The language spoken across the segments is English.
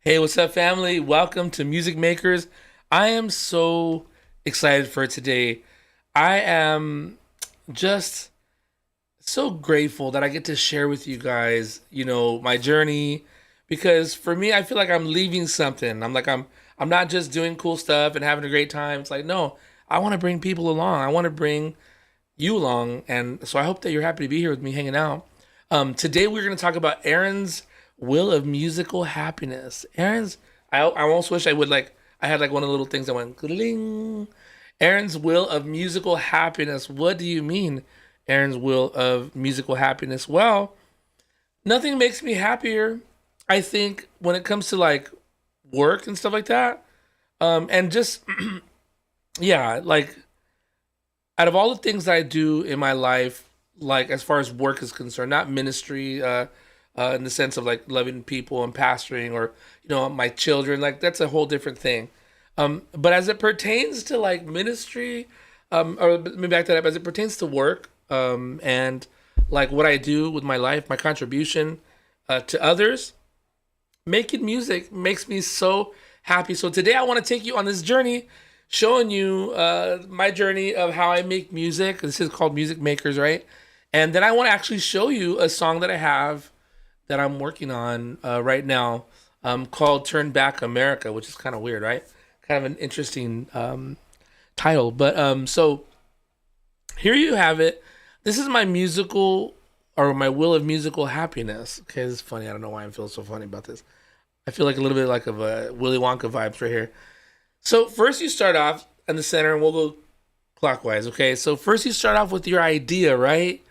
Hey, what's up, family? Welcome to Music Makers. I am so excited for today. I am just so grateful that I get to share with you guys, my journey because for me, I feel like I'm leaving something. I'm not just doing cool stuff and having a great time. It's like, no, I want to bring people along. I want to bring you along, and so I hope that you're happy to be here with me hanging out. Today we're going to talk about Aaron's will of musical happiness. I almost wish I had like one of the little things that went gling. Aaron's will of musical happiness. What do you mean, Aaron's will of musical happiness? Well, nothing makes me happier. I think when it comes to like work and stuff like that, and just yeah, like out of all the things that I do in my life, like as far as work is concerned, not ministry, in the sense of like loving people and pastoring or my children, like that's a whole different thing. But as it pertains to like ministry, or let me back that up. As it pertains to work, and like what I do with my life, my contribution to others, making music makes me so happy. So today I want to take you on this journey, showing you my journey of how I make music. This is called Music Makers, right? And then I want to actually show you a song that I have that I'm working on right now, called "Turn Back America," which is kind of weird, right? Kind of an interesting title. But so here you have it. This is my musical or my will of musical happiness. Okay, this is funny. I don't know why I'm feeling so funny about this. I feel like a little bit like of a Willy Wonka vibes right here. So first you start off in the center, and we'll go clockwise. Okay, so first you start off with your idea, right?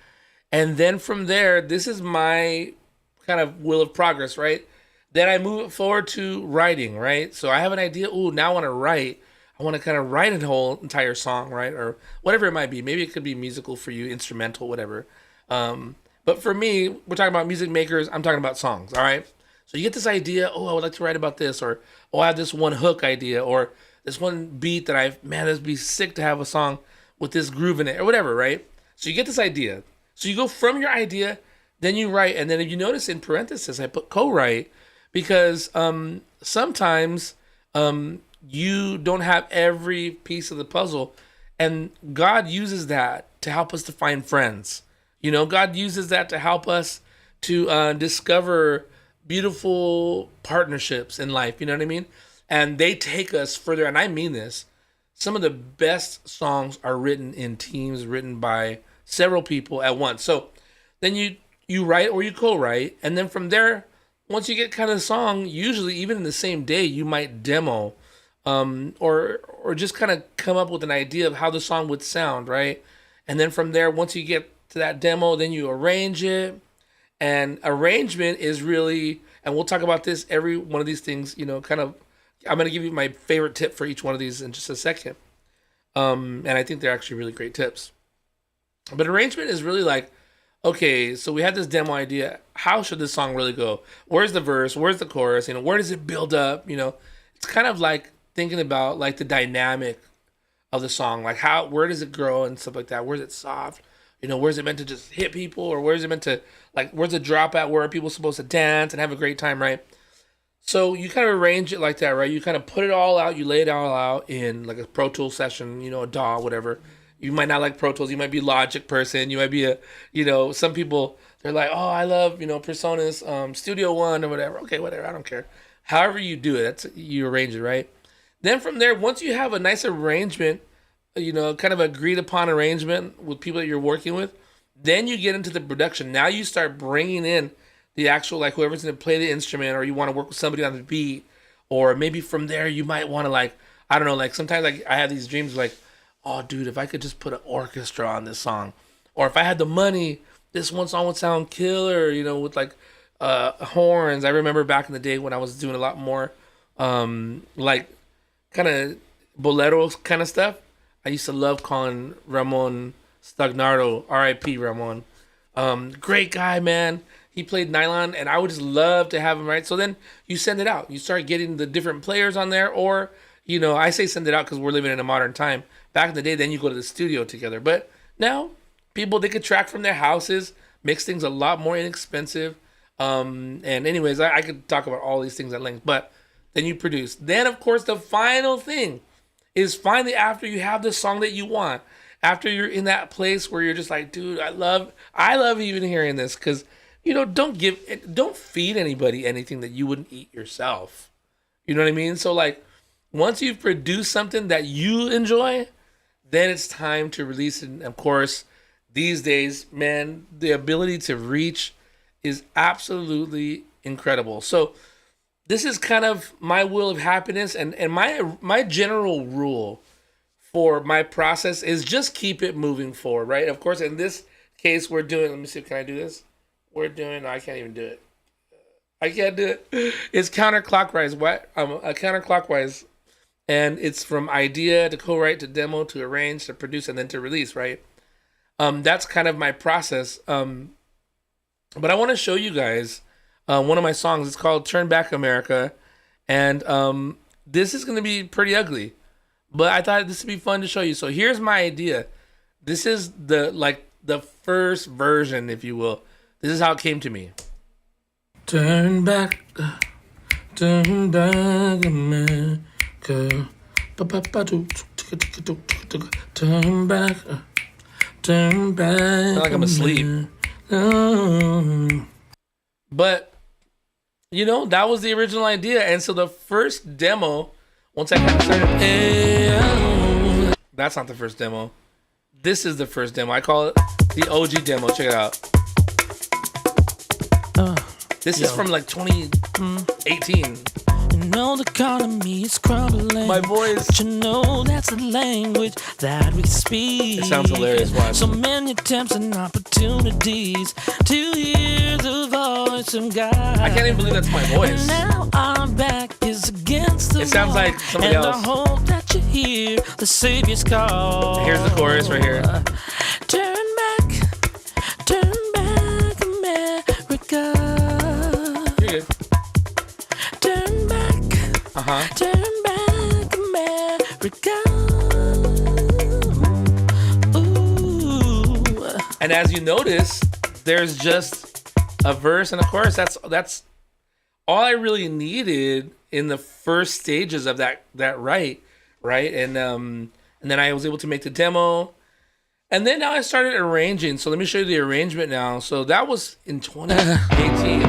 And then from there, this is my kind of will of progress, right? Then I move it forward to writing, right? So I have an idea. Ooh, now I want to write. I want to kind of write a whole entire song, right? Or whatever it might be. Maybe it could be musical for you, instrumental, whatever. But for me, we're talking about music makers. I'm talking about songs, all right? So you get this idea. Oh, I would like to write about this, or oh, I have this one hook idea, or this one beat that man, it'd be sick to have a song with this groove in it, or whatever, right? So you get this idea. So you go from your idea, then you write, and then if you notice in parentheses, I put co-write because sometimes you don't have every piece of the puzzle, and God uses that to help us to find friends. God uses that to help us to discover beautiful partnerships in life. You know what I mean? And they take us further, and I mean this. Some of the best songs are written in teams, written by several people at once. So then you write or you co-write, and then from there, once you get kind of the song, usually even in the same day, you might demo, or just kind of come up with an idea of how the song would sound, right? And then from there, once you get to that demo, then you arrange it, and arrangement is really, and we'll talk about this every one of these things, kind of. I'm gonna give you my favorite tip for each one of these in just a second, and I think they're actually really great tips. But arrangement is really like, okay, so we had this demo idea. How should this song really go? Where's the verse? Where's the chorus? Where does it build up? It's kind of like thinking about like the dynamic of the song, like where does it grow and stuff like that. Where's it soft? Where's it meant to just hit people, or where's it meant to like, where's the drop at where are people supposed to dance and have a great time, right? So you kind of arrange it like that, right? You kind of put it all out, you lay it all out in like a Pro Tool session, a DAW, whatever. You might not like Pro Tools, you might be a Logic person, you might be some people, they're like, oh, I love, Personas, Studio One or whatever. Okay, whatever, I don't care. However you do it, you arrange it, right? Then from there, once you have a nice arrangement, kind of agreed upon arrangement with people that you're working with, then you get into the production. Now you start bringing in the actual, like, whoever's going to play the instrument, or you want to work with somebody on the beat, or maybe from there you might want to, like, I don't know, like sometimes like I have these dreams like, oh dude, if I could just put an orchestra on this song, or if I had the money, this one song would sound killer, with like horns. I remember back in the day when I was doing a lot more like kind of bolero kind of stuff. I used to love calling Ramon Stagnardo, R.I.P. Ramon. Great guy, man. He played nylon, and I would just love to have him, right? So then you send it out. You start getting the different players on there, or, I say send it out because we're living in a modern time. Back in the day, then you go to the studio together. But now, people, they could track from their houses, makes things a lot more inexpensive. And anyways, I could talk about all these things at length, but then you produce. Then, of course, the final thing is finally after you have the song that you want, after you're in that place where you're just like, dude, I love even hearing this, because don't feed anybody anything that you wouldn't eat yourself. You know what I mean? So like, once you've produced something that you enjoy, then it's time to release it. And of course, these days, man, the ability to reach is absolutely incredible. So this is kind of my wheel of happiness, and my general rule for my process is just keep it moving forward, right? Of course, in this case, we're doing, let me see, can I do this? No, I can't even do it. I can't do it. It's counterclockwise. Counterclockwise. And it's from idea to co-write to demo to arrange to produce and then to release, right? That's kind of my process. But I want to show you guys one of my songs. It's called Turn Back America. And this is going to be pretty ugly. But I thought this would be fun to show you. So here's my idea. This is the first version, if you will. This is how it came to me. Turn back America. Turn back. I feel like I'm asleep. But, that was the original idea. And so the first demo, once I kind of started, that's not the first demo. This is the first demo. I call it the OG demo. Check it out. This is from like 2018. The economy is crumbling. My voice. But that's the language that we speak. It sounds hilarious. Watch. So many attempts and opportunities to hear the voice of God. I can't even believe that's my voice. And now our back is against the It sounds wall, like somebody else. And I hope that you hear the Savior's call. Here's the chorus right here. Turn back, America. You're good. Turn back, America. Ooh. And as you notice, there's just a verse and a chorus. That's all I really needed in the first stages of that right? And then I was able to make the demo. And then now I started arranging. So let me show you the arrangement now. So that was in 2018.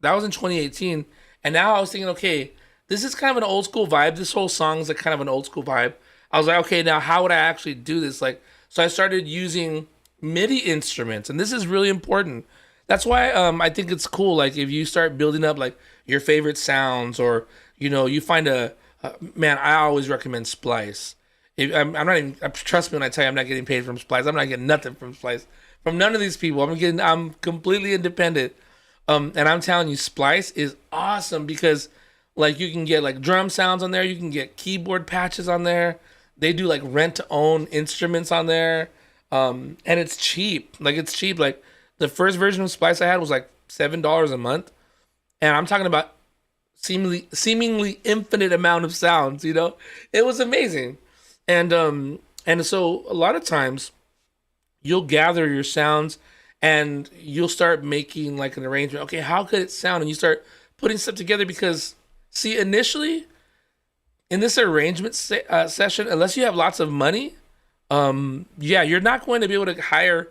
That was in 2018. And now I was thinking, okay, this is kind of an old school vibe. This whole song is like kind of an old school vibe. I was like, okay, now how would I actually do this? So I started using MIDI instruments, and this is really important. That's why I think it's cool. Like if you start building up like your favorite sounds, or you find man, I always recommend Splice. I'm not even, trust me when I tell you I'm not getting paid from Splice. I'm not getting nothing from Splice, from none of these people. I'm completely independent. And I'm telling you, Splice is awesome because like you can get like drum sounds on there. You can get keyboard patches on there. They do like rent to own instruments on there. And it's cheap. Like the first version of Splice I had was like $7 a month. And I'm talking about seemingly infinite amount of sounds, It was amazing. And so a lot of times you'll gather your sounds and you'll start making like an arrangement. Okay, how could it sound? And you start putting stuff together because, see, initially in this arrangement session, unless you have lots of money, you're not going to be able to hire,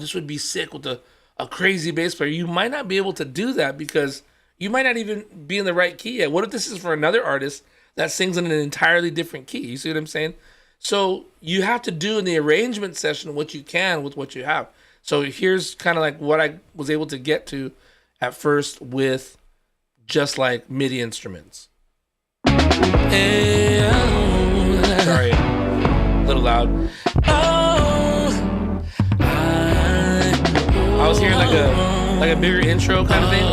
this would be sick with a crazy bass player. You might not be able to do that because you might not even be in the right key yet. What if this is for another artist that sings in an entirely different key? You see what I'm saying? So you have to do in the arrangement session what you can with what you have. So here's kind of like what I was able to get to at first with just like MIDI instruments. Sorry, a little loud. I was hearing like a bigger intro kind of thing.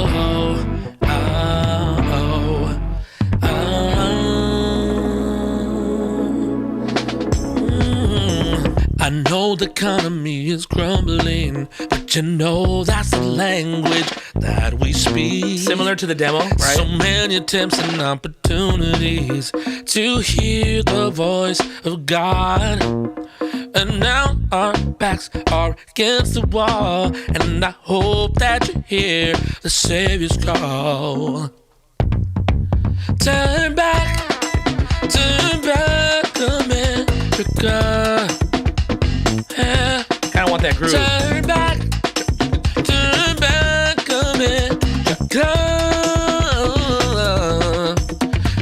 I know the economy is crumbling, but that's the language that we speak. Similar to the demo, right? So many attempts and opportunities to hear the voice of God. And now our backs are against the wall, and I hope that you hear the Savior's call. Turn back, America. Yeah. Kind of want that groove. Turn back, America.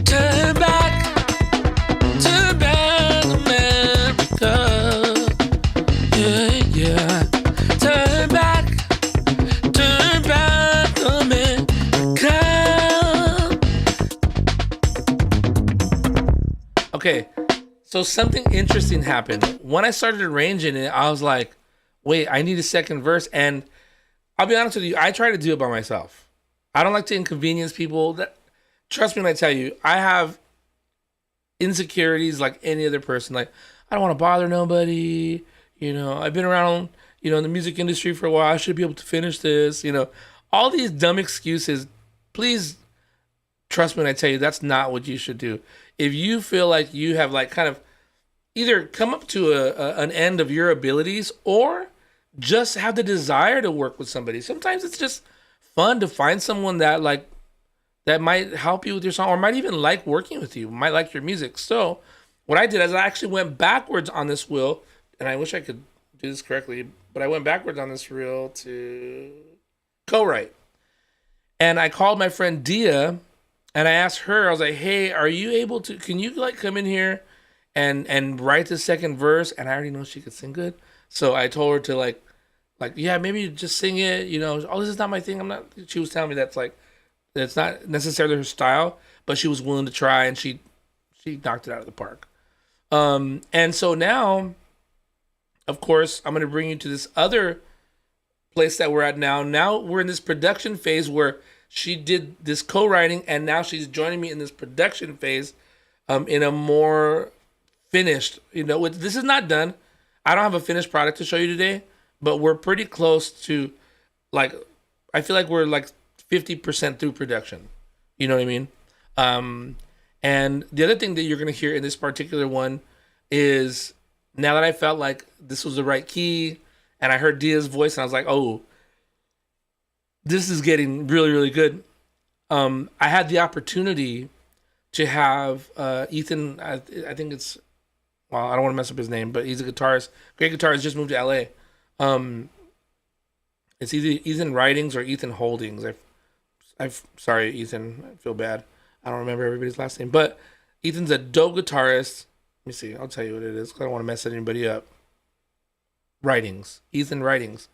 Turn back, America. Yeah, yeah. Turn back, America. Okay, so something interesting happened. When I started arranging it, I was like, wait, I need a second verse. And I'll be honest with you, I try to do it by myself. I don't like to inconvenience people. Trust me when I tell you, I have insecurities like any other person. Like, I don't want to bother nobody. You know, I've been around, in the music industry for a while. I should be able to finish this. All these dumb excuses. Please trust me when I tell you that's not what you should do. If you feel like you have like kind of either come up to an end of your abilities or just have the desire to work with somebody. Sometimes it's just fun to find someone that might help you with your song or might even like working with you, might like your music. So what I did is I actually went backwards on this wheel, and I wish I could do this correctly, but I went backwards on this reel to co-write. And I called my friend Dia, and I asked her, I was like, hey, can you like come in here and write the second verse? And I already know she could sing good. So I told her to like, yeah, maybe just sing it, oh, this is not my thing. She was telling me that's not necessarily her style, but she was willing to try, and she knocked it out of the park. And so now, of course, I'm going to bring you to this other place that we're at now. Now we're in this production phase where she did this co-writing, and now she's joining me in this production phase in a more finished, this is not done. I don't have a finished product to show you today, but we're pretty close to, like, I feel like we're like 50% through production. You know what I mean? And the other thing that you're going to hear in this particular one is now that I felt like this was the right key and I heard Dia's voice and I was like, oh, this is getting really, really good. I had the opportunity to have Ethan, I think it's, well, I don't want to mess up his name, but he's a guitarist, great guitarist, just moved to LA. It's either Ethan Writings or Ethan Holdings. Sorry, Ethan, I feel bad. I don't remember everybody's last name, but Ethan's a dope guitarist. Let me see, I'll tell you what it is, because I don't want to mess anybody up. Ethan Writings.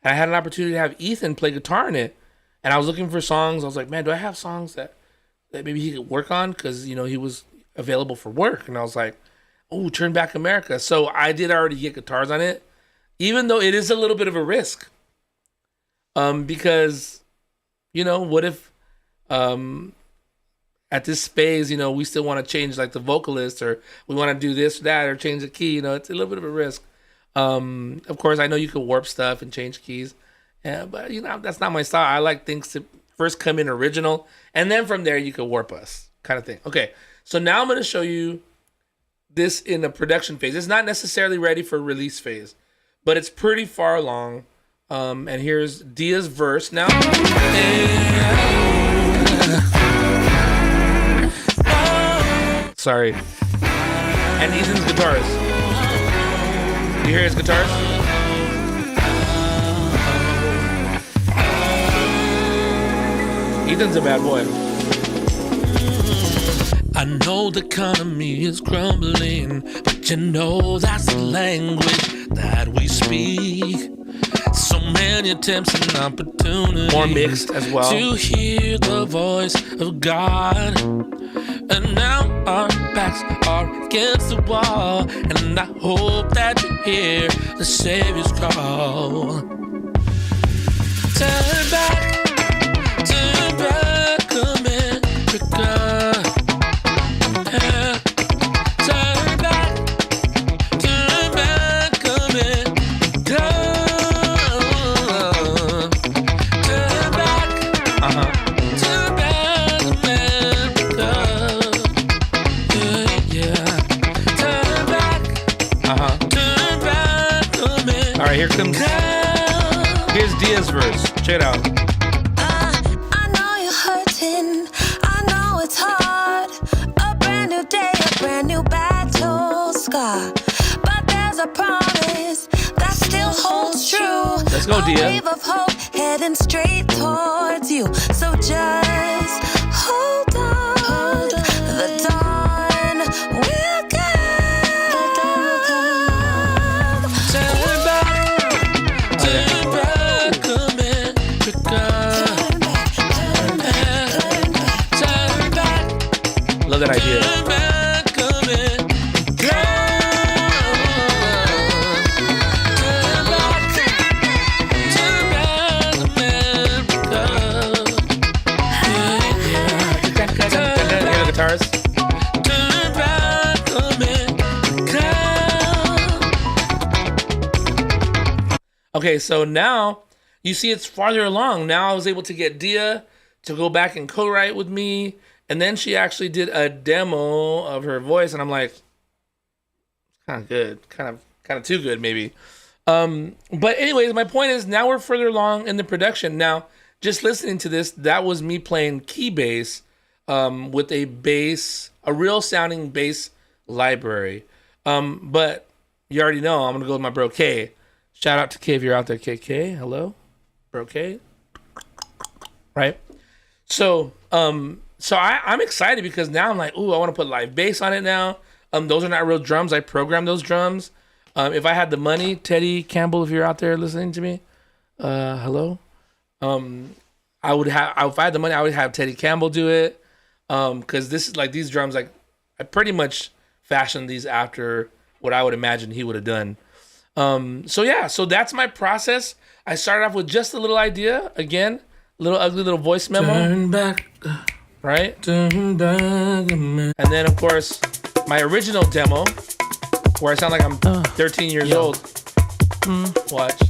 And I had an opportunity to have Ethan play guitar in it, and I was looking for songs. I was like, man, do I have songs that maybe he could work on? Because, he was available for work. And I was like, oh, Turn Back America. So I did already get guitars on it, even though it is a little bit of a risk. Because, what if at this phase, we still want to change like the vocalist, or we want to do this or that, or change the key, it's a little bit of a risk. Of course, I know you could warp stuff and change keys, but that's not my style. I like things to first come in original, and then from there you could warp us, kind of thing. Okay, so now I'm going to show you this in a production phase. It's not necessarily ready for release phase, but it's pretty far along. And here's Dia's verse now. Sorry. And Ethan's guitars. You hear his guitars? Ethan's a bad boy. I know the economy is crumbling, but that's the language that we speak. So many attempts and opportunities, more mixed as well, to hear the voice of God. And now our backs are against the wall, and I hope that you hear the Savior's call. Turn back, America. Yeah. Turn back, America. Turn back, turn back, America. Yeah. Turn back, turn back, America. All right, here comes. Here's Dia's verse. Check it out. I know you're hurting. I know it's hard. go, Dia. A wave of hope heading straight towards you. So just hold on. The dawn will come. Turn back, America. Turn back. Love that idea. Turn back, America. Hear the guitars. Okay, so now you see it's farther along. Now I was able to get Dia to go back and co-write with me, and then she actually did a demo of her voice, and I'm like, kind of good, kind of too good maybe. But anyways, my point is now we're further along in the production. Now, just listening to this, that was me playing key bass with a real sounding bass library. But you already know I'm gonna go with my bro K. Shout out to K if you're out there, KK. Hello, bro K. Right? So I'm excited because now I'm like, ooh, I want to put live bass on it now. Those are not real drums. I programmed those drums. If I had the money, Teddy Campbell, if you're out there listening to me, hello. I would have, if I had the money, I would have Teddy Campbell do it. Cause this is like these drums, like I pretty much fashioned these after what I would imagine he would have done. So that's my process. I started off with just a little idea, again, little ugly little voice memo. Turn back, right? turn back, America. And then of course my original demo where I sound like I'm 13 years old. Watch.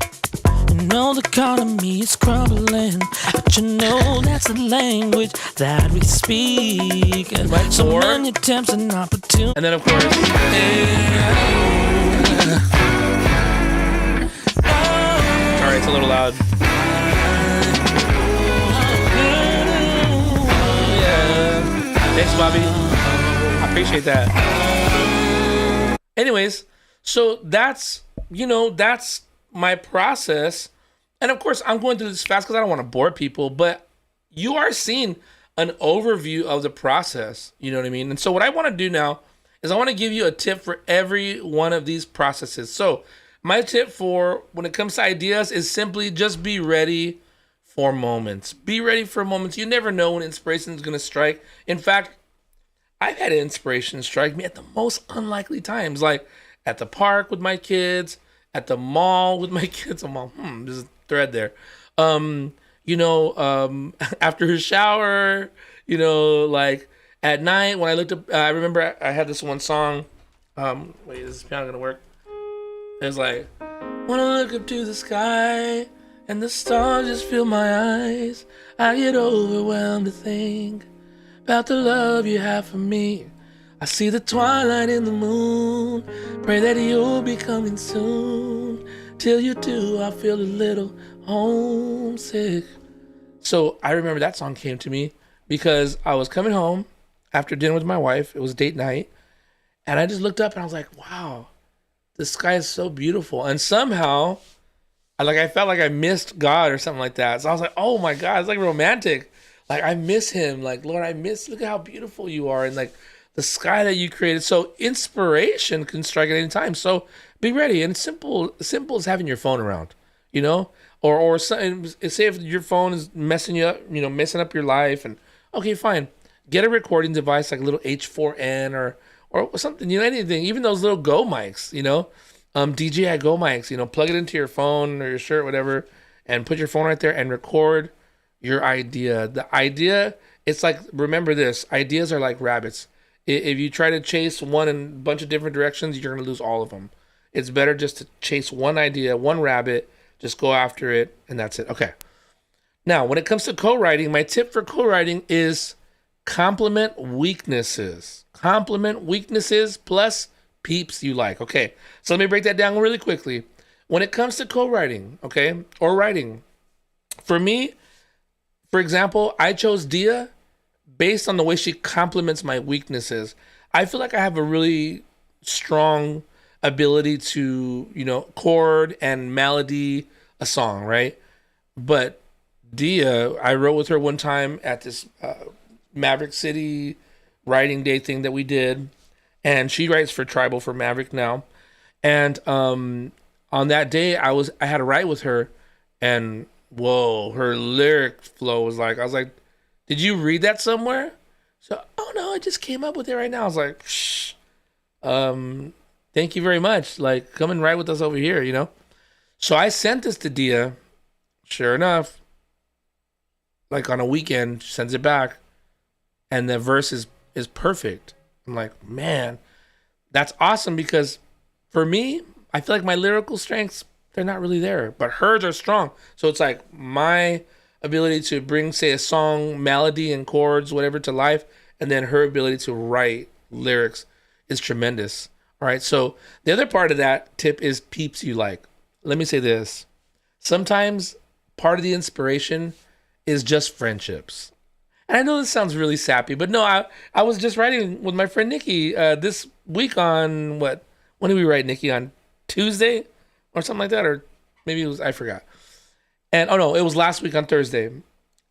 You know the economy is crumbling, but you know that's the language that we speak. And Right, so four. many attempts and opportunities. And then of course, sorry, it's a little loud. Yeah. Thanks, Bobby. I appreciate that. Anyways, so that's my process. And of course, I'm going through this fast because I don't want to bore people, but you are seeing an overview of the process. You know what I mean? And so what I want to do now is I want to give you a tip for every one of these processes. So my tip for when it comes to ideas is simply just be ready for moments. Be ready for moments. You never know when inspiration is going to strike. In fact, I've had inspiration strike me at the most unlikely times, like at the park with my kids, at the mall with my kids. I'm all, there's a thread there. After his shower, like at night when I looked up, I remember I had this one song. Wait, is this piano gonna work? It was like, wanna look up to the sky and the stars just fill my eyes. I get overwhelmed to think about the love you have for me. I see the twilight in the moon. Pray that you'll be coming soon. Till you do, I feel a little homesick. So I remember that song came to me because I was coming home after dinner with my wife. It was date night. And I just looked up and I was like, wow, the sky is so beautiful. And somehow, I felt like I missed God or something like that. So I was like, oh my God, it's like romantic. Like I miss him. Like, Lord, look at how beautiful you are. And like the sky that you created. So inspiration can strike at any time. So be ready. And simple as having your phone around, or say if your phone is messing you up, messing up your life. And okay, fine. Get a recording device like a little H4n or something, anything, even those little Go mics, DJI Go mics, plug it into your phone or your shirt, whatever, and put your phone right there and record your idea. The idea, it's like, remember this, ideas are like rabbits. If you try to chase one in a bunch of different directions, you're going to lose all of them. It's better just to chase one idea, one rabbit, just go after it, and that's it. Okay. Now, when it comes to co-writing, my tip for co-writing is complement weaknesses. Complement weaknesses plus peeps you like. Okay, so let me break that down really quickly. When it comes to co-writing, okay, or writing, for me, for example, I chose Dia based on the way she complements my weaknesses. I feel like I have a really strong ability to, chord and melody a song, right? But Dia, I wrote with her one time at this Maverick City writing day thing that we did, and she writes for Tribal for Maverick now. And on that day, I had to write with her, and whoa, her lyric flow was like, I was like, did you read that somewhere? So, oh no, I just came up with it right now. I was like, shh, thank you very much. Like, come and write with us over here, you know? So I sent this to Dia. Sure enough, like on a weekend, she sends it back, and the verse is perfect. I'm like, man, that's awesome, because for me, I feel like my lyrical strengths, they're not really there, but hers are strong. So it's like my ability to bring, say, a song, melody and chords, whatever, to life, and then her ability to write lyrics is tremendous. All right. So the other part of that tip is peeps you like. Let me say this. Sometimes part of the inspiration is just friendships. And I know this sounds really sappy, but no, I was just writing with my friend Nikki this week on what? When did we write, Nikki? On Tuesday or something like that? Or maybe it was, I forgot. And oh no, it was last week on Thursday.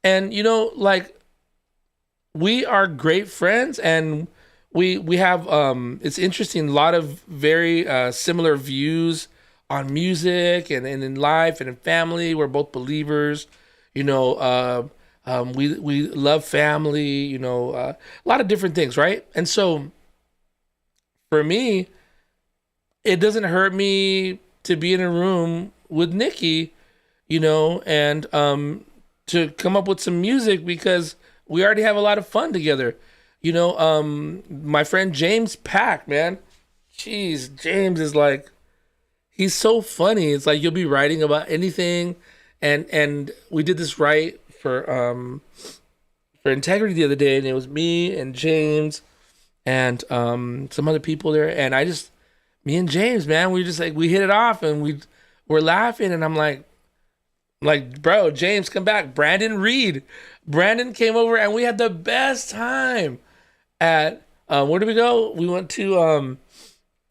And you know, like, we are great friends, and we have it's interesting, a lot of very similar views on music and in life and in family. We're both believers, you know. We love family, you know, a lot of different things, right? And so for me, it doesn't hurt me to be in a room with Nikki, you know, and to come up with some music, because we already have a lot of fun together. You know, my friend James Pack, man. Jeez, James is like, he's so funny. It's like you'll be writing about anything, and we did this write for Integrity the other day, and it was me and James and some other people there, and me and James, man, we just like, we hit it off, and we're laughing, and I'm like, bro, James, come back. Brandon came over, and we had the best time at where did we go? We went to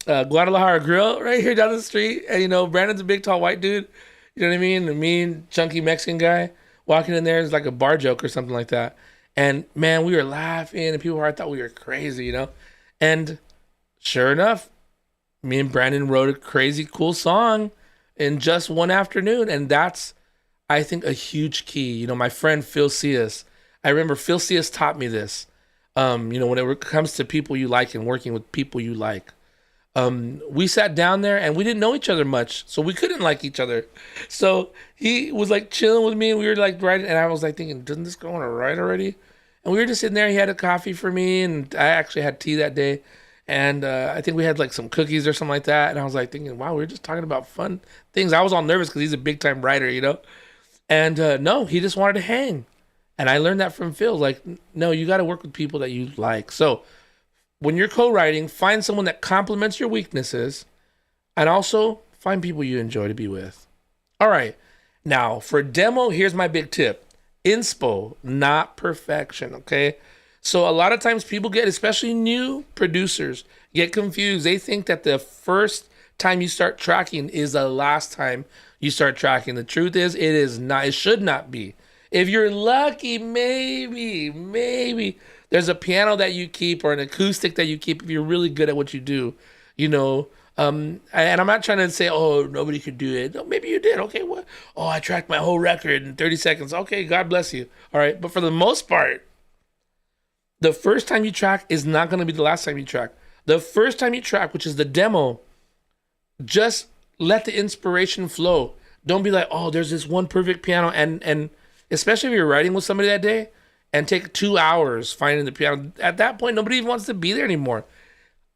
Guadalajara Grill right here down the street, and you know, Brandon's a big tall white dude, you know what I mean? The mean chunky Mexican guy walking in there is like a bar joke or something like that. And man, we were laughing, and people I thought we were crazy, you know. And sure enough, me and Brandon wrote a crazy cool song in just one afternoon, and that's, I think, a huge key. You know, my friend Phil Cias, I remember Phil Cias taught me this. You know, when it comes to people you like and working with people you like, we sat down there and we didn't know each other much, so we couldn't like each other. So he was like chilling with me, and we were like writing, and I was like thinking, doesn't this go on a write already? And we were just sitting there. He had a coffee for me, and I actually had tea that day. And I think we had like some cookies or something like that. And I was like thinking, wow, we were just talking about fun things. I was all nervous because he's a big time writer, you know? And no, he just wanted to hang. And I learned that from Phil. Like, no, you got to work with people that you like. So when you're co-writing, find someone that complements your weaknesses, and also find people you enjoy to be with. All right. Now for demo, here's my big tip. Inspo, not perfection. Okay. So a lot of times people get, especially new producers, get confused. They think that the first time you start tracking is the last time you start tracking. The truth is, it is not. It should not be. If you're lucky, maybe there's a piano that you keep or an acoustic that you keep if you're really good at what you do, you know. And I'm not trying to say, oh, nobody could do it. No, maybe you did. Okay, what? Oh, I tracked my whole record in 30 seconds. Okay, God bless you. All right, but for the most part, the first time you track is not going to be the last time you track. The first time you track, which is the demo, just let the inspiration flow. Don't be like, oh, there's this one perfect piano. And especially if you're writing with somebody that day and take 2 hours finding the piano. At that point, nobody even wants to be there anymore.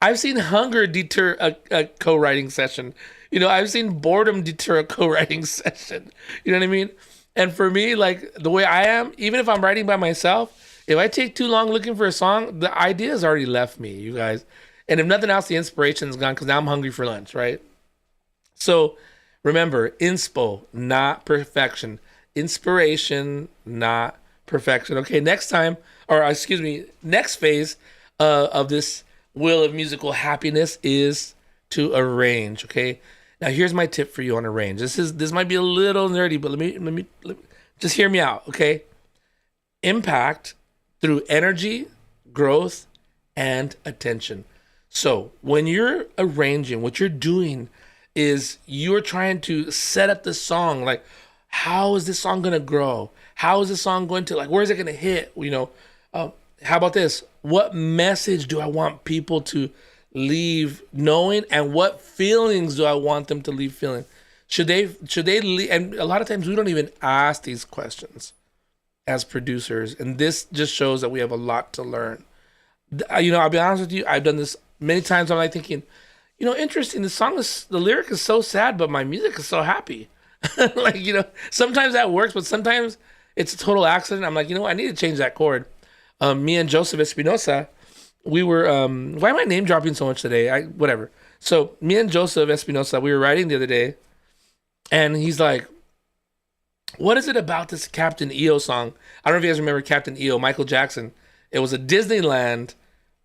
I've seen hunger deter a co-writing session. You know, I've seen boredom deter a co-writing session. You know what I mean? And for me, like the way I am, even if I'm writing by myself, if I take too long looking for a song, the idea's already left me, you guys. And if nothing else, the inspiration's gone because now I'm hungry for lunch, right? So remember, inspo, not perfection. Inspiration, not perfection. Okay, next phase of this wheel of musical happiness is to arrange, okay? Now here's my tip for you on a range. This might be a little nerdy, but let me just hear me out, okay? Impact through energy, growth, and attention. So when you're arranging, what you're doing is you're trying to set up the song. Like, how is this song gonna grow? How is this song going to, like, where is it gonna hit? How about this? What message do I want people to leave knowing, and what feelings do I want them to leave feeling? Should they leave? And a lot of times we don't even ask these questions as producers, and this just shows that we have a lot to learn. I'll be honest with you, I've done this many times. I'm like thinking, interesting, the lyric is so sad, but my music is so happy. Sometimes that works, but sometimes it's a total accident. I'm like, I need to change that chord. Me and Joseph Espinosa, we were, why am I name dropping so much today? Whatever. So me and Joseph Espinosa, we were writing the other day, and he's like, what is it about this Captain EO song? I don't know if you guys remember Captain EO, Michael Jackson. It was a Disneyland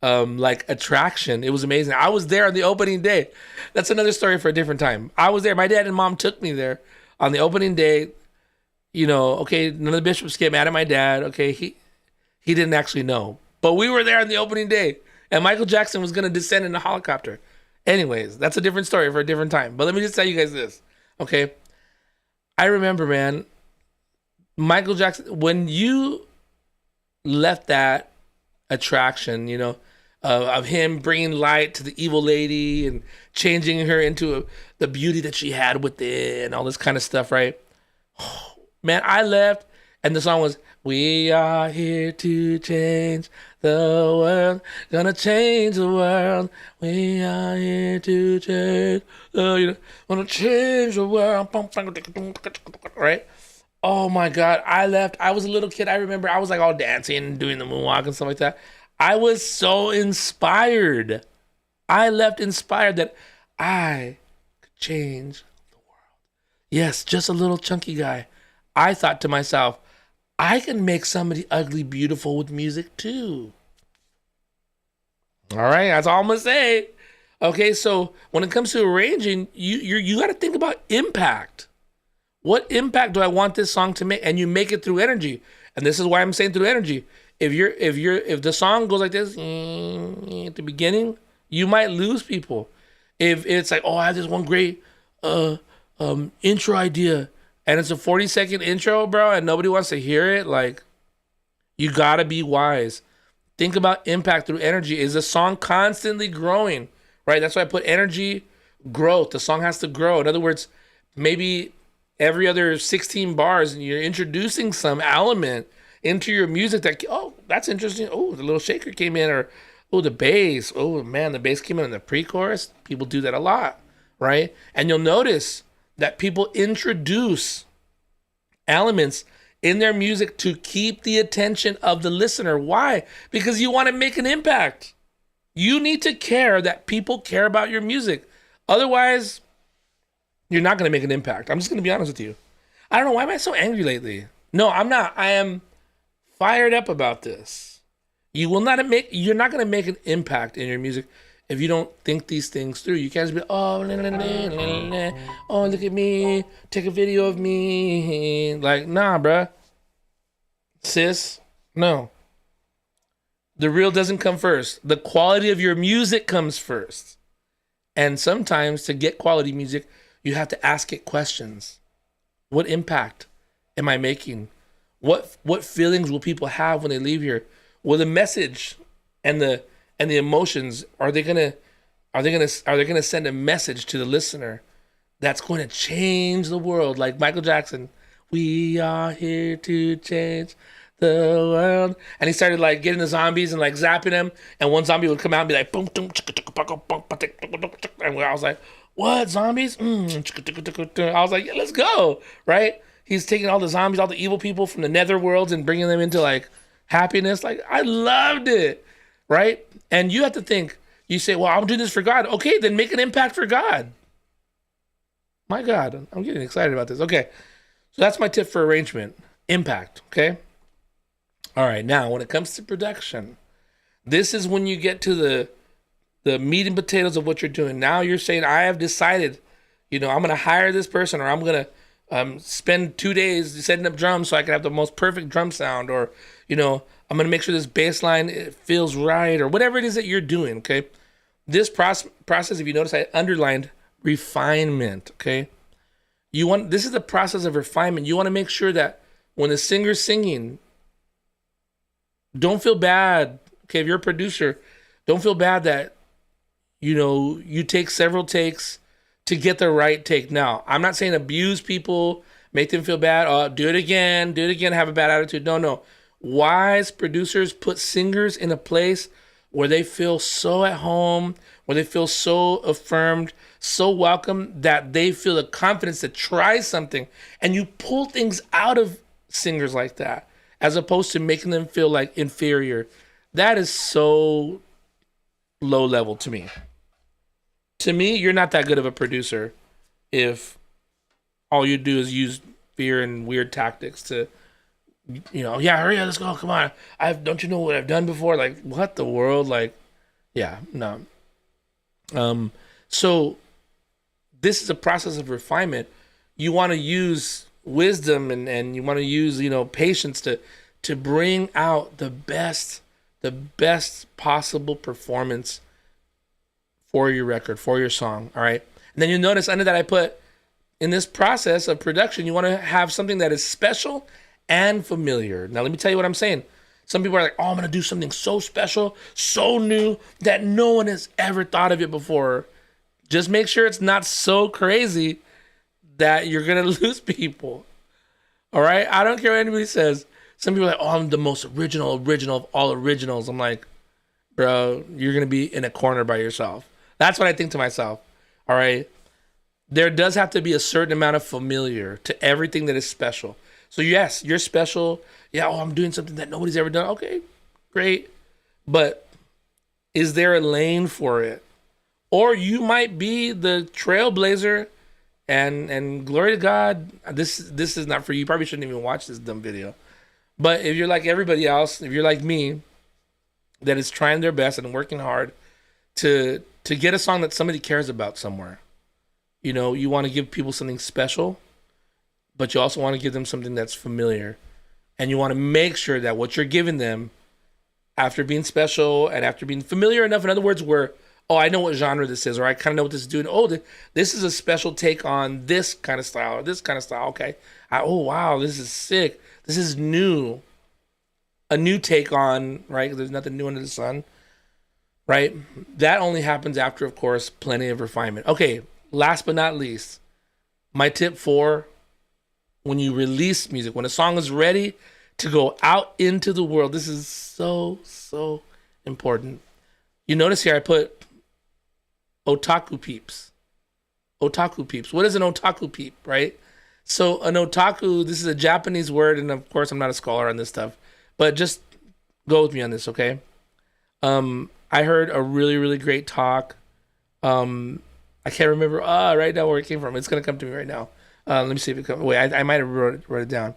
attraction. It was amazing. I was there on the opening day. That's another story for a different time. I was there. My dad and mom took me there on the opening day. Okay, none of the bishops get mad at my dad. Okay, he didn't actually know. But we were there on the opening day, and Michael Jackson was going to descend in a helicopter. Anyways, that's a different story for a different time. But let me just tell you guys this, okay? I remember, man, Michael Jackson, when you left that attraction, of him bringing light to the evil lady and changing her into the beauty that she had within, all this kind of stuff, right? Man, I left, and the song was, we are here to change the world, gonna change the world. We are here to change, gonna change the world, right? Oh my God, I left. I was a little kid. I remember I was like all dancing and doing the moonwalk and stuff like that. I was so inspired. I left inspired that I could change the world. Yes, just a little chunky guy. I thought to myself, I can make somebody ugly beautiful with music too. All right, that's all I'm gonna say. Okay, so when it comes to arranging, you got to think about impact. What impact do I want this song to make? And you make it through energy. And this is why I'm saying through energy. If the song goes like this at the beginning, you might lose people. If it's like, I have this one great intro idea, and it's a 40-second intro, bro, and nobody wants to hear it, like, you gotta be wise. Think about impact through energy. Is the song constantly growing, right? That's why I put energy, growth. The song has to grow. In other words, maybe every other 16 bars, and you're introducing some element into your music that, that's interesting. Oh, the little shaker came in, or, the bass. Oh, man, the bass came in the pre-chorus. People do that a lot, right? And you'll notice that people introduce elements in their music to keep the attention of the listener. Why? Because you want to make an impact. You need to care that people care about your music. Otherwise, you're not going to make an impact. I'm just going to be honest with you. I don't know. Why am I so angry lately? No, I'm not. I am fired up about this. You're not going to make an impact in your music if you don't think these things through. You can't just be, oh, look at me, take a video of me. Like, nah, bruh. Sis, no. The real doesn't come first. The quality of your music comes first. And sometimes to get quality music, you have to ask it questions. What impact am I making? What feelings will people have when they leave here? Will the message and the emotions, are they gonna send a message to the listener that's going to change the world? Like Michael Jackson, we are here to change the world. And he started like getting the zombies and like zapping them, and one zombie would come out and be like, boom, boom, and I was like, what, zombies? I was like, yeah, let's go, right? He's taking all the zombies, all the evil people from the nether worlds, and bringing them into like happiness. Like, I loved it, right? And you have to think, you say, well, I'm doing this for God. Okay, then make an impact for God. My God, I'm getting excited about this. Okay, so that's my tip for arrangement. Impact, okay? All right, now when it comes to production, this is when you get to the meat and potatoes of what you're doing. Now you're saying, I have decided, I'm gonna hire this person, or I'm gonna spend 2 days setting up drums so I can have the most perfect drum sound, or I'm gonna make sure this bass line it feels right, or whatever it is that you're doing. Okay, this process, if you notice, I underlined refinement. Okay, this is the process of refinement. You want to make sure that when the singer's singing, don't feel bad. Okay, if you're a producer, don't feel bad that you take several takes to get the right take. Now, I'm not saying abuse people, make them feel bad. Do it again, have a bad attitude. No. Wise producers put singers in a place where they feel so at home, where they feel so affirmed, so welcome, that they feel the confidence to try something. And you pull things out of singers like that, as opposed to making them feel like inferior. That is so low level to me. To me, you're not that good of a producer if all you do is use fear and weird tactics to, hurry up, let's go, come on. Don't you know what I've done before? Like, what the world? Like, yeah, no. So this is a process of refinement. You want to use wisdom and you want to use, patience to bring out the best possible performance for your record, for your song. All right. And then you'll notice under that I put, in this process of production, you want to have something that is special and familiar. Now, let me tell you what I'm saying. Some people are like, oh, I'm going to do something so special, so new that no one has ever thought of it before. Just make sure it's not so crazy that you're going to lose people. All right. I don't care what anybody says. Some people are like, oh, I'm the most original of all originals. I'm like, bro, you're going to be in a corner by yourself. That's what I think to myself. All right. There does have to be a certain amount of familiar to everything that is special. So yes, you're special. Yeah. Oh, I'm doing something that nobody's ever done. Okay, great. But is there a lane for it? Or you might be the trailblazer and glory to God. This is not for you. You probably shouldn't even watch this dumb video. But if you're like everybody else, if you're like me, that is trying their best and working hard to get a song that somebody cares about somewhere. You want to give people something special, but you also want to give them something that's familiar. And you want to make sure that what you're giving them, after being special and after being familiar enough, in other words, where, oh, I know what genre this is, or I kind of know what this is doing. Oh, this is a special take on this kind of style, or this kind of style. Okay. Oh, wow, this is sick. This is new. A new take on, right? There's nothing new under the sun, right? That only happens after, of course, plenty of refinement. Okay, last but not least, my tip for when you release music, when a song is ready to go out into the world, this is so, so important. You notice here I put otaku peeps. Otaku peeps. What is an otaku peep, right? So an otaku, this is a Japanese word, and of course I'm not a scholar on this stuff, but just go with me on this, okay? I heard a really, really great talk. I can't remember right now where it came from. It's gonna come to me right now. Let me see if it comes. Wait, I might have wrote it down.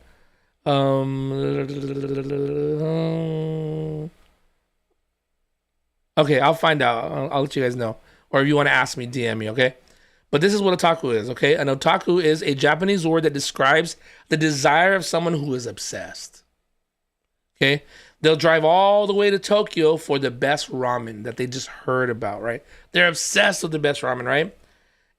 Okay, I'll find out. I'll let you guys know. Or if you want to ask me, DM me, okay? But this is what otaku is, okay? An otaku is a Japanese word that describes the desire of someone who is obsessed. Okay? They'll drive all the way to Tokyo for the best ramen that they just heard about, right? They're obsessed with the best ramen, right?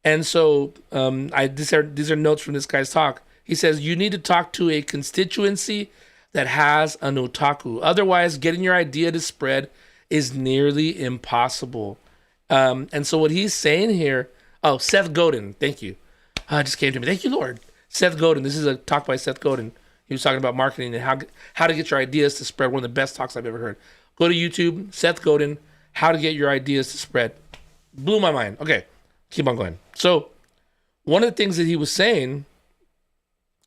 And so these are notes from this guy's talk. He says, you need to talk to a constituency that has an otaku. Otherwise, getting your idea to spread is nearly impossible. And so what he's saying here, Seth Godin, thank you. It just came to me. Thank you, Lord. Seth Godin. This is a talk by Seth Godin. He was talking about marketing and how to get your ideas to spread. One of the best talks I've ever heard. Go to YouTube, Seth Godin, how to get your ideas to spread. Blew my mind. Okay, keep on going. So one of the things that he was saying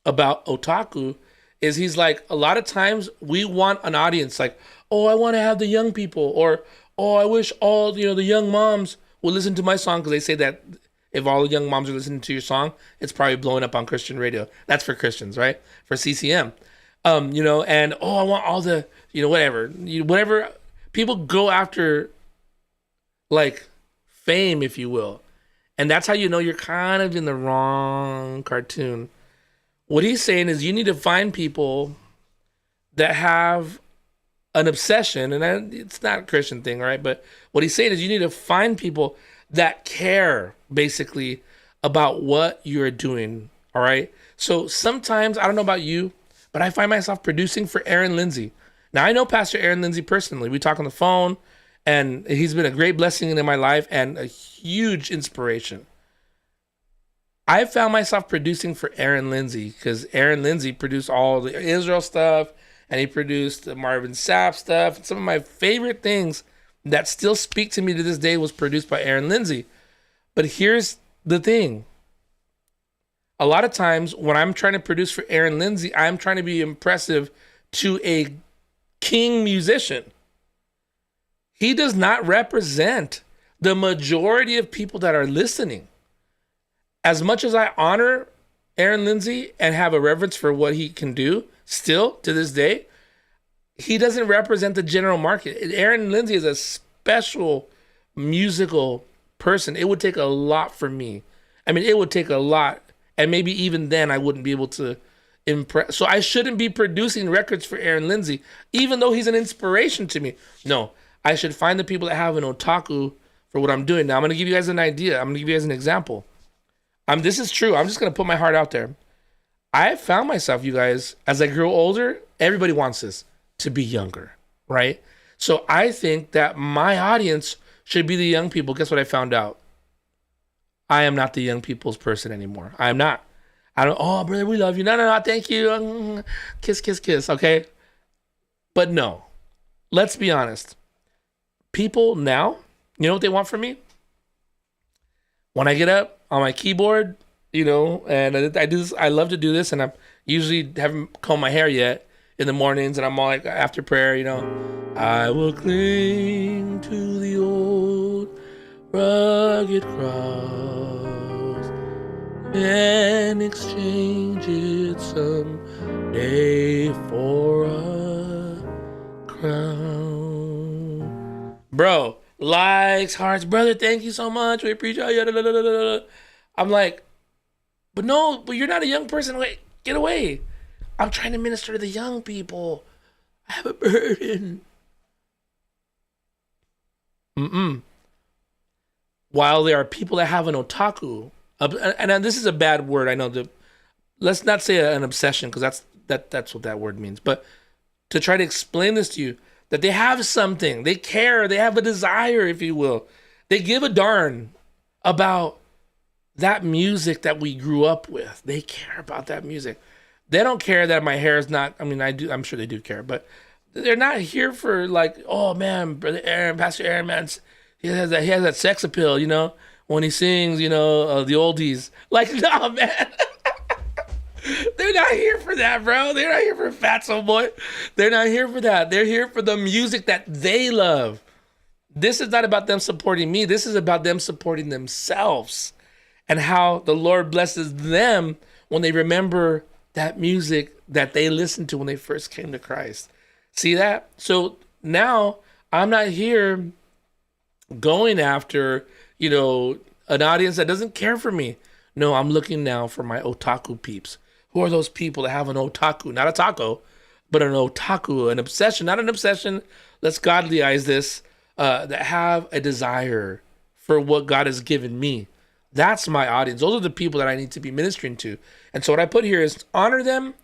about otaku is he's like, a lot of times we want an audience like, oh, I want to have the young people, or, oh, I wish all, the young moms would listen to my song, because they say that if all the young moms are listening to your song, it's probably blowing up on Christian radio. That's for Christians, right? For CCM. And I want all the, whatever. People go after, like, fame, if you will. And that's how you know you're kind of in the wrong cartoon. What he's saying is you need to find people that have an obsession, and it's not a Christian thing, right? But what he's saying is you need to find people that care, basically, about what you're doing, all right? So sometimes, I don't know about you, but I find myself producing for Aaron Lindsay. Now, I know Pastor Aaron Lindsay personally. We talk on the phone, and he's been a great blessing in my life and a huge inspiration. I found myself producing for Aaron Lindsay because Aaron Lindsay produced all the Israel stuff, and he produced the Marvin Sapp stuff. And some of my favorite things that still speak to me to this day was produced by Aaron Lindsay. But here's the thing. A lot of times when I'm trying to produce for Aaron Lindsay, I'm trying to be impressive to a king musician. He does not represent the majority of people that are listening. As much as I honor Aaron Lindsay and have a reverence for what he can do, still to this day, he doesn't represent the general market. Aaron Lindsay is a special musical person. It would take a lot for me. I mean, it would take a lot. And maybe even then I wouldn't be able to impress. So I shouldn't be producing records for Aaron Lindsay, even though he's an inspiration to me. No, I should find the people that have an otaku for what I'm doing. Now, I'm going to give you guys an idea. I'm going to give you guys an example. This is true. I'm just going to put my heart out there. I found myself, you guys, as I grew older, everybody wants this, to be younger, right? So I think that my audience should be the young people. Guess what I found out? I am not the young people's person anymore. I am not. I don't, oh, brother, we love you. No, thank you. Kiss, kiss, kiss, okay? But no, let's be honest. People now, you know what they want from me? When I get up on my keyboard, and I do this, I love to do this, and I usually haven't combed my hair yet in the mornings, and I'm all like, after prayer, I will cling to the old rugged cross and exchange it someday for a crown. Bro, likes, hearts, brother, thank you so much. We appreciate you. I'm like, but you're not a young person. Wait, get away. I'm trying to minister to the young people. I have a burden. While there are people that have an otaku, and this is a bad word, I know. Let's not say an obsession, because that's what that word means. But to try to explain this to you, that they have something, they care, they have a desire, if you will. They give a darn about that music that we grew up with. They care about that music. They don't care that my hair is not, I'm sure they do care, but they're not here for like, oh man, Brother Aaron, Pastor Aaron, man, he has that sex appeal, when he sings, the oldies. Like, no, man. They're not here for that, bro. They're not here for Fatso Boy. They're not here for that. They're here for the music that they love. This is not about them supporting me. This is about them supporting themselves and how the Lord blesses them when they remember that music that they listened to when they first came to Christ. See that? So now I'm not here going after, an audience that doesn't care for me. No, I'm looking now for my otaku peeps. Who are those people that have an otaku, not a taco, but an otaku, an obsession, not an obsession. Let's godlyize this, that have a desire for what God has given me. That's my audience. Those are the people that I need to be ministering to. And so what I put here is honor them.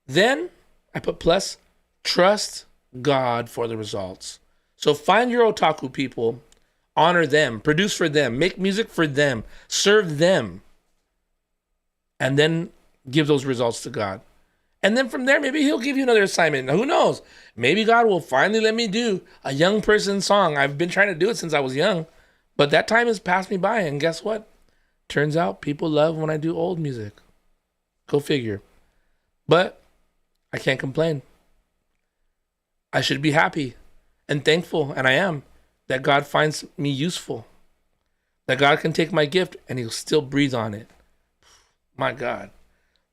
Then I put plus, trust God for the results. So find your otaku people, honor them, produce for them, make music for them, serve them, and then give those results to God. And then from there, maybe he'll give you another assignment. Now, who knows? Maybe God will finally let me do a young person song. I've been trying to do it since I was young, but that time has passed me by. And guess what? Turns out people love when I do old music. Go figure. But I can't complain. I should be happy and thankful, and I am, that God finds me useful. That God can take my gift and he'll still breathe on it. My God.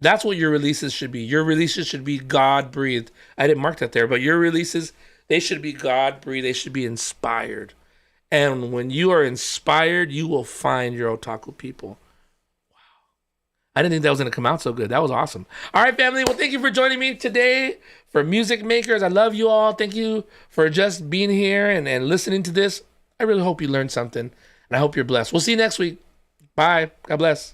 That's what your releases should be. Your releases should be God-breathed. I didn't mark that there, but your releases, they should be God-breathed. They should be inspired. And when you are inspired, you will find your otaku people. I didn't think that was going to come out so good. That was awesome. All right, family. Well, thank you for joining me today for Music Makers. I love you all. Thank you for just being here and listening to this. I really hope you learned something, and I hope you're blessed. We'll see you next week. Bye. God bless.